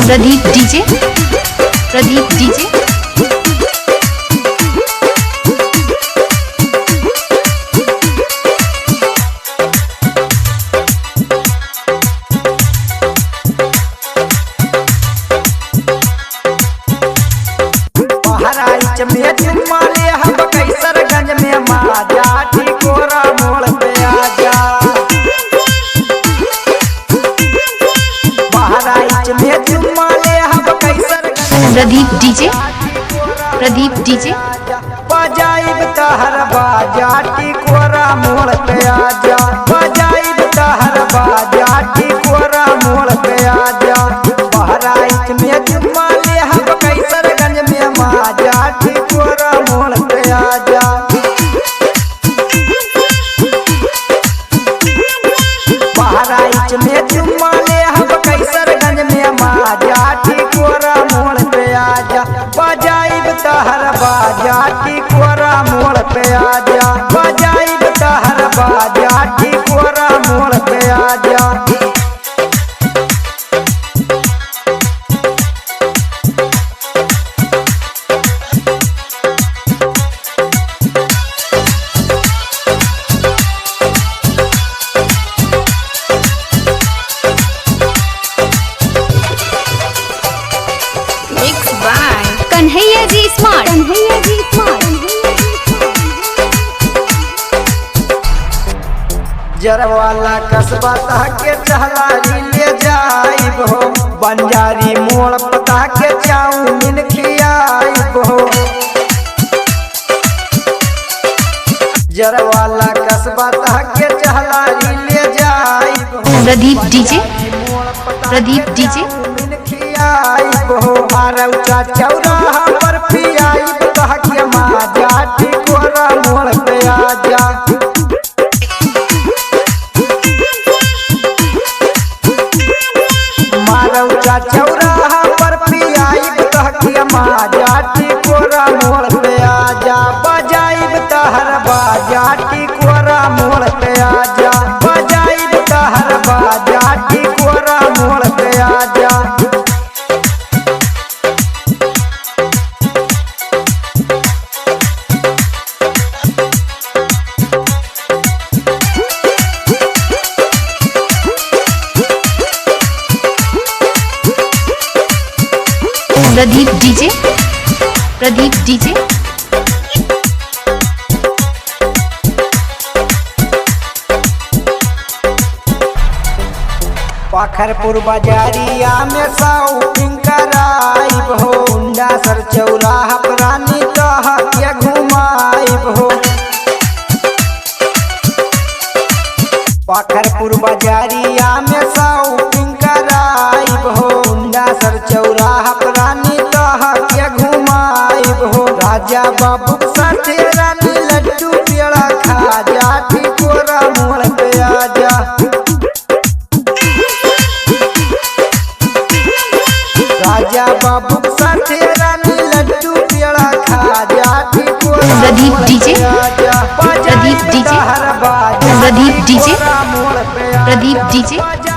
Pradeep DJ, Pradeep DJ. Bahraich में चुम्मा ले हम कैसरगंज में माजा टिकोरा मोड़ पे आजा। बहराइच में चुम्मा ले हम कैसरगंज प्रदीप डीजे, प्रदीप डीजे। बजाइब तहर बाजा टिकोरा मोड़ पे आजा। बजाइब तहर बाजा टिकोरा मोड़ पे आजा। बहराइच में चुम्मा ले हम कैसरगंज में माजा टिकोरा मोड़ पे आजा। बहराइच में चुम्मा ले हम कैसरगंज में माजा टिकोरा मोड़ पे आजा। बजाइब तहर बाजा टिकोरा मोड़ पे आजा। बजाइब तहर बाजा टिकोरा मोड़ पे आजा। Mix by Kanhaiya ji smart, Kanhaiya ji smart. जरवाला कस्बा के चहलारी ले जाइब हो। बंजारी मोड़ पता के चाउमीन खियाइब हो। जरवाला कस्बा के चहलारी ले जाइब हो। Pradeep DJ, Pradeep DJ. खियाइब हो। आरौचा चौराहा पर पियाइब कह के माजा टिकोरा मोड़ पे आजा। मारौचा चौराहा पर पियाइब कह के माजा टिकोरा मोड़ पे आजा। बजाइब तहर बाजा टिकोरा मोड़ पे आजा। बजाइब तहर बाजा टिकोरा मोड़ पे आजा। Pradeep DJ, Pradeep DJ. पाखरपुर बाजारिया में शॉपिंग कराइब हो। हुंडा सर चौराहा पर रानी कह के घुमाइब हो। पाखरपुर बाजारिया में शॉपिंग कराइब हो। हुंडा सर चौराहा पर रानी कह के घुमाइब हो। राजा बाबू साथे रानी लड्डू पेड़ा खाजा टिकोरा मोड़ पे आजा। राजा बाबू साथे रानी लड्डू पेड़ा खाजा टिकोरा प्रदीप डीजे, आजा। प्रदीप डीजे। हर बाजा प्रदीप डीजे, मोड़ पे आजा। प्रदीप डीजे।